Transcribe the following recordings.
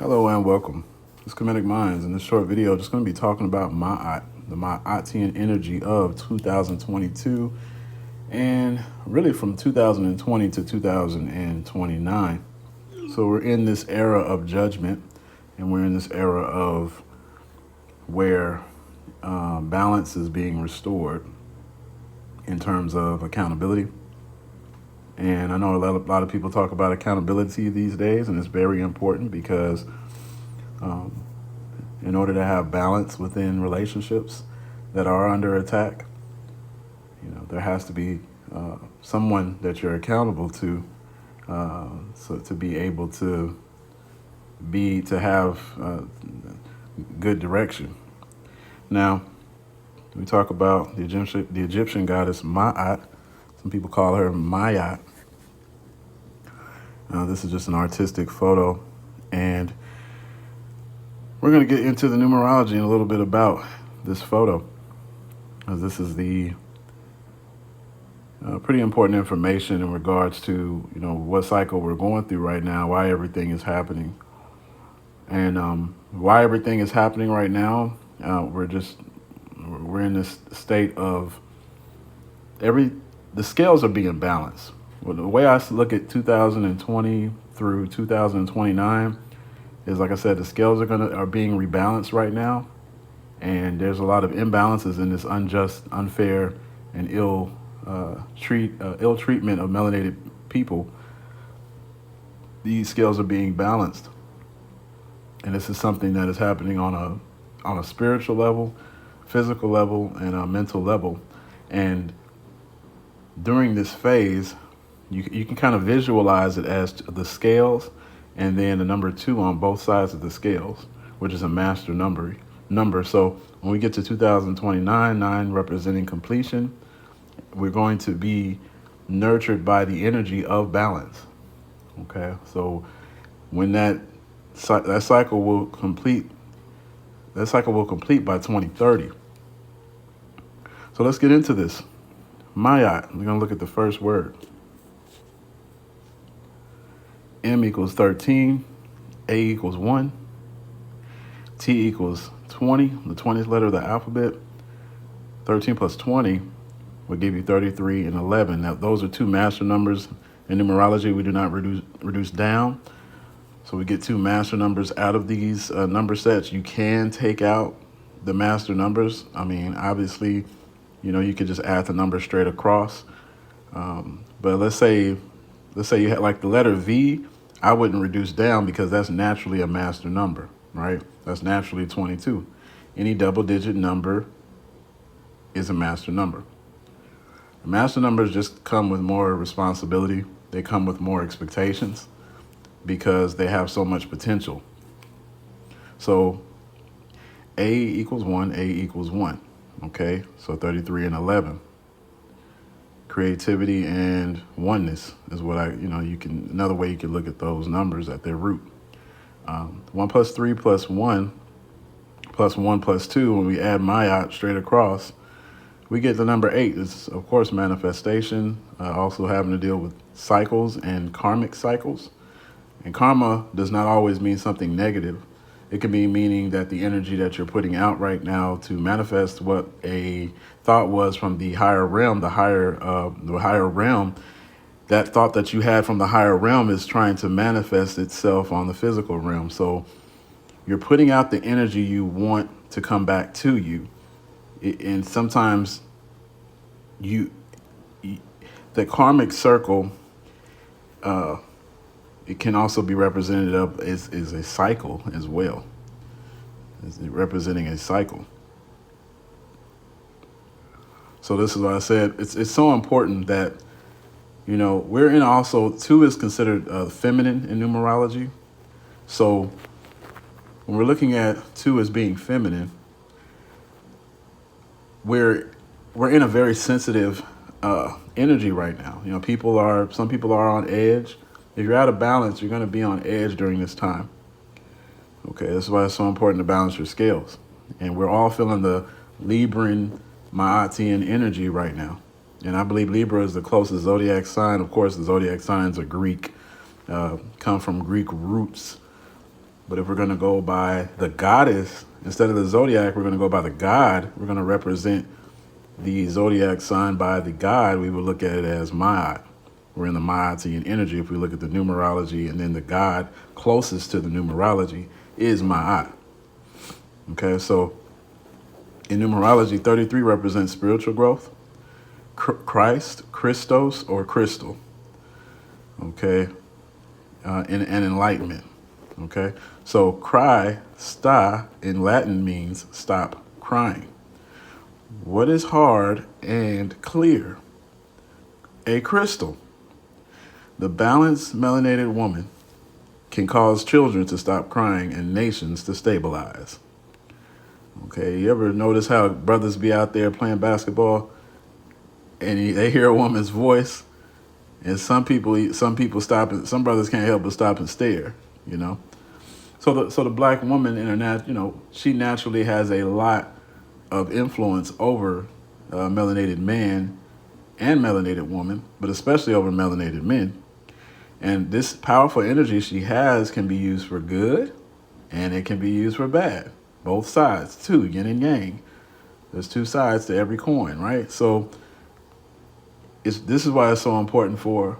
Hello and welcome. It's Kemetic Minds. In this short video, just going to be talking about Maat, the Maatian energy of 2022, and really from 2020 to 2029. So we're in this era of judgment, and we're in this era of where balance is being restored in terms of accountability. And I know a lot of people talk about accountability these days, and it's very important because in order to have balance within relationships that are under attack, there has to be someone that you're accountable to, so to be able to have good direction. Now, we talk about the Egyptian goddess Maat. Some people call her Maat. This is just an artistic photo, and we're going to get into the numerology and a little bit about this photo, as this is the pretty important information in regards to what cycle we're going through right now, why everything is happening, and why everything is happening right now. We're in this state of the scales are being balanced. Well, the way I look at 2020 through 2029 is, like I said, the scales are being rebalanced right now, and there's a lot of imbalances in this unjust, unfair, and ill treatment of melanated people. These scales are being balanced, and this is something that is happening on a spiritual level, physical level, and a mental level. And during this phase, you can kind of visualize it as the scales, and then the number 2 on both sides of the scales, which is a master number. So when we get to 2029, 9 representing completion, we're going to be nurtured by the energy of balance. Okay, so when that cycle will complete, by 2030. So let's get into this. Maat. We're going to look at the first word. M equals 13, A equals 1, T equals 20, the 20th letter of the alphabet. 13 plus 20 will give you 33 and 11. Now, those are 2 master numbers in numerology. We do not reduce down. So we get 2 master numbers out of these number sets. You can take out the master numbers. I mean, obviously, you could just add the number straight across. But let's say you had like the letter V. I wouldn't reduce down because that's naturally a master number, right? That's naturally 22. Any double-digit number is a master number. Master numbers just come with more responsibility. They come with more expectations because they have so much potential. So A equals 1, A equals 1. Okay, so 33 and 11. Creativity and oneness is what another way you can look at those numbers at their root. 1 plus 3 plus 1 plus 1 plus 2, when we add Maat straight across, we get the number 8. It's, of course, manifestation, also having to deal with cycles and karmic cycles. And karma does not always mean something negative. It can be meaning that the energy that you're putting out right now to manifest what a thought was from the higher realm, the higher realm, that thought that you had from the higher realm is trying to manifest itself on the physical realm. So you're putting out the energy you want to come back to you. And sometimes the karmic circle, it can also be represented as a cycle as well. It's representing a cycle. So this is what I said. It's so important that, we're in also, 2 is considered feminine in numerology. So when we're looking at 2 as being feminine, we're in a very sensitive energy right now. Some people are on edge. If you're out of balance, you're going to be on edge during this time. Okay, that's why it's so important to balance your scales. And we're all feeling the Libran, Maatian energy right now. And I believe Libra is the closest zodiac sign. Of course, the zodiac signs are Greek, come from Greek roots. But if we're going to go by the goddess, instead of the zodiac, we're going to go by the god. We're going to represent the zodiac sign by the god. We would look at it as Maat. We're in the Maatian energy. If we look at the numerology, and then the god closest to the numerology is Maat. Okay, so in numerology, 33 represents spiritual growth, Christ, Christos, or crystal. Okay, and enlightenment. Okay, so cry, sta, in Latin means stop crying. What is hard and clear? A crystal. The balanced melanated woman can cause children to stop crying and nations to stabilize. Okay, you ever notice how brothers be out there playing basketball and they hear a woman's voice, and some people stop, and some brothers can't help but stop and stare, you know? So the black woman in her she naturally has a lot of influence over melanated man and melanated woman, but especially over melanated men. And this powerful energy she has can be used for good, and it can be used for bad. Both sides, too, yin and yang. There's two sides to every coin, right? So this is why it's so important for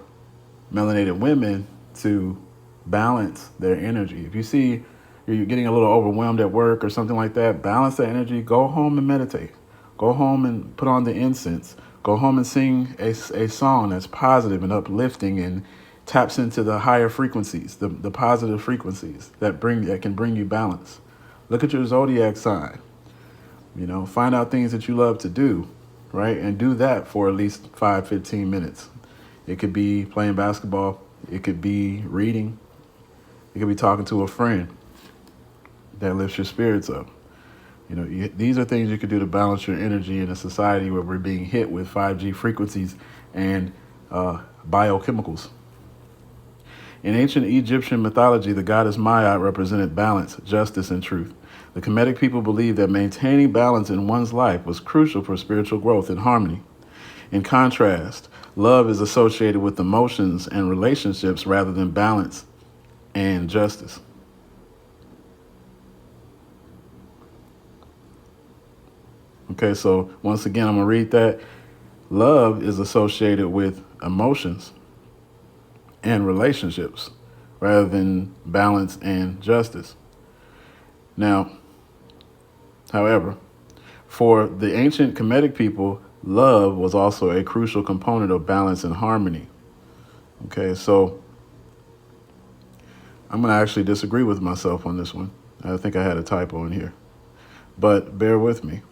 melanated women to balance their energy. If you see you're getting a little overwhelmed at work or something like that, balance that energy. Go home and meditate. Go home and put on the incense. Go home and sing a song that's positive and uplifting and taps into the higher frequencies, the positive frequencies that can bring you balance. Look at your zodiac sign. Find out things that you love to do, right? And do that for at least 5-15 minutes. It could be playing basketball. It could be reading. It could be talking to a friend that lifts your spirits up. These are things you could do to balance your energy in a society where we're being hit with 5G frequencies and biochemicals. In ancient Egyptian mythology, the goddess Maat represented balance, justice, and truth. The Kemetic people believed that maintaining balance in one's life was crucial for spiritual growth and harmony. In contrast, love is associated with emotions and relationships rather than balance and justice. Okay, so once again, I'm going to read that. Love is associated with emotions and relationships rather than balance and justice. Now, however, for the ancient Kemetic people, love was also a crucial component of balance and harmony. Okay, so I'm going to actually disagree with myself on this one. I think I had a typo in here, but bear with me.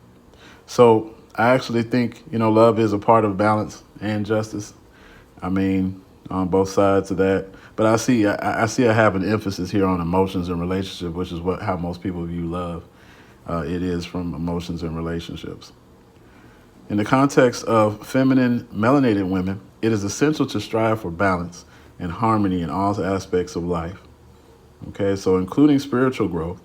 So I actually think, love is a part of balance and justice. I mean, on both sides of that. But I see I have an emphasis here on emotions and relationship, which is how most people view love. It is from emotions and relationships. In the context of feminine melanated women, it is essential to strive for balance and harmony in all aspects of life. Okay, so including spiritual growth,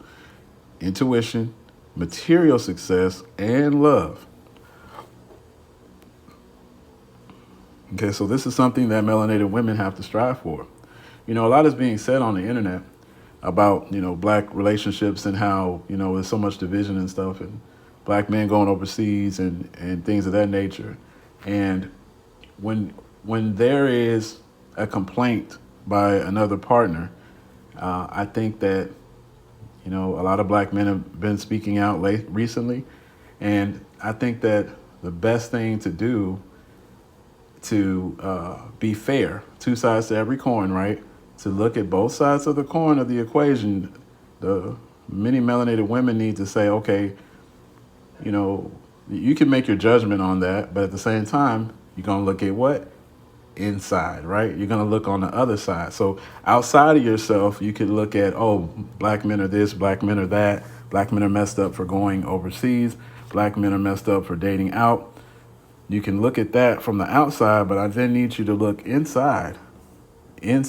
intuition, material success, and love. Okay, so this is something that melanated women have to strive for. A lot is being said on the internet about, black relationships and how, there's so much division and stuff, and black men going overseas and things of that nature. And when there is a complaint by another partner, I think that a lot of black men have been speaking out recently, and I think that the best thing to do to be fair, two sides to every coin, right? To look at both sides of the coin of the equation. The many melanated women need to say, okay, you can make your judgment on that, but at the same time, you're going to look at what? Inside, right? You're going to look on the other side. So outside of yourself, you could look at, black men are this, black men are that, black men are messed up for going overseas, black men are messed up for dating out. You can look at that from the outside, but I then need you to look inside, and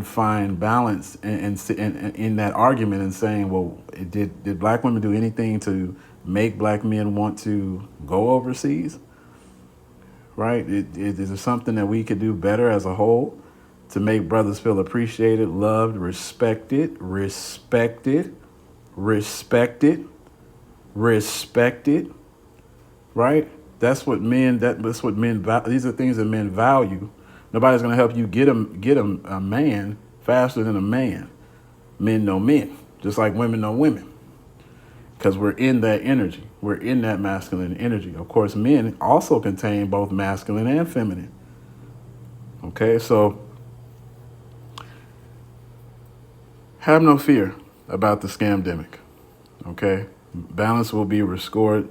find balance in that argument and saying, well, did black women do anything to make black men want to go overseas? Right? Is there something that we could do better as a whole? to make brothers feel appreciated, loved, respected, right? That's what men these are things that men value. Nobody's going to help you get a man faster than a man. Men know men, just like women know women, because we're in that energy. We're in that masculine energy. Of course, men also contain both masculine and feminine. Okay, so have no fear about the scamdemic. Okay, balance will be restored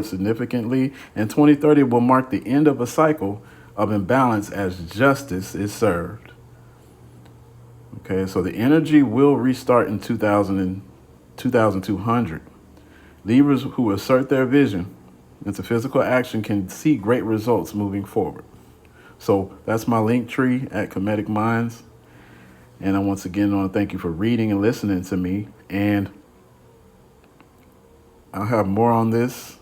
significantly, and 2030 will mark the end of a cycle of imbalance as justice is served. Okay, so the energy will restart in 2200. Libras who assert their vision into physical action can see great results moving forward. So that's my link tree at Kemetic Minds. And I once again want to thank you for reading and listening to me. And I'll have more on this.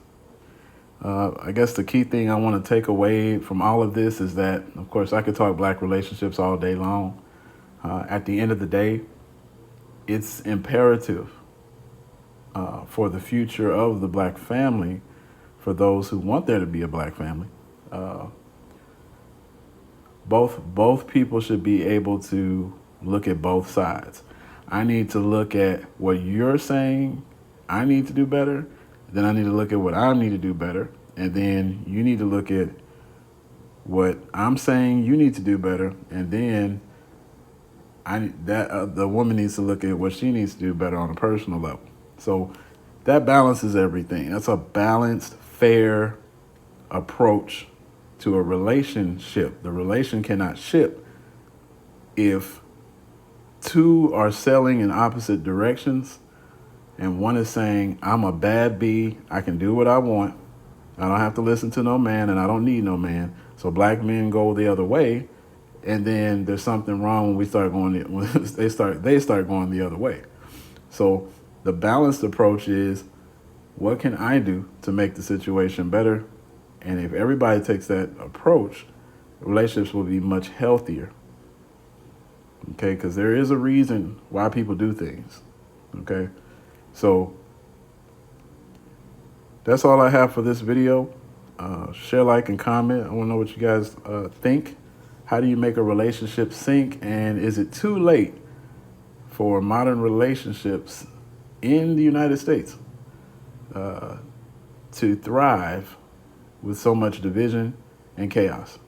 I guess the key thing I want to take away from all of this is that, of course, I could talk Black relationships all day long. At the end of the day, it's imperative for the future of the Black family, for those who want there to be a Black family. Both people should be able to look at both sides. I need to look at what you're saying I need to do better. Then I need to look at what I need to do better. And then you need to look at what I'm saying you need to do better. And then the woman needs to look at what she needs to do better on a personal level. So that balances everything. That's a balanced, fair approach to a relationship. The relation cannot ship if two are selling in opposite directions, and one is saying, I'm a bad bee, I can do what I want, I don't have to listen to no man, and I don't need no man. So Black men go the other way, and then there's something wrong when we start going. When they start going the other way. So the balanced approach is, what can I do to make the situation better? And if everybody takes that approach, relationships will be much healthier. Okay, because there is a reason why people do things. Okay, so that's all I have for this video. Share, like, and comment. I want to know what you guys think. How do you make a relationship sync? And is it too late for modern relationships in the United States to thrive with so much division and chaos?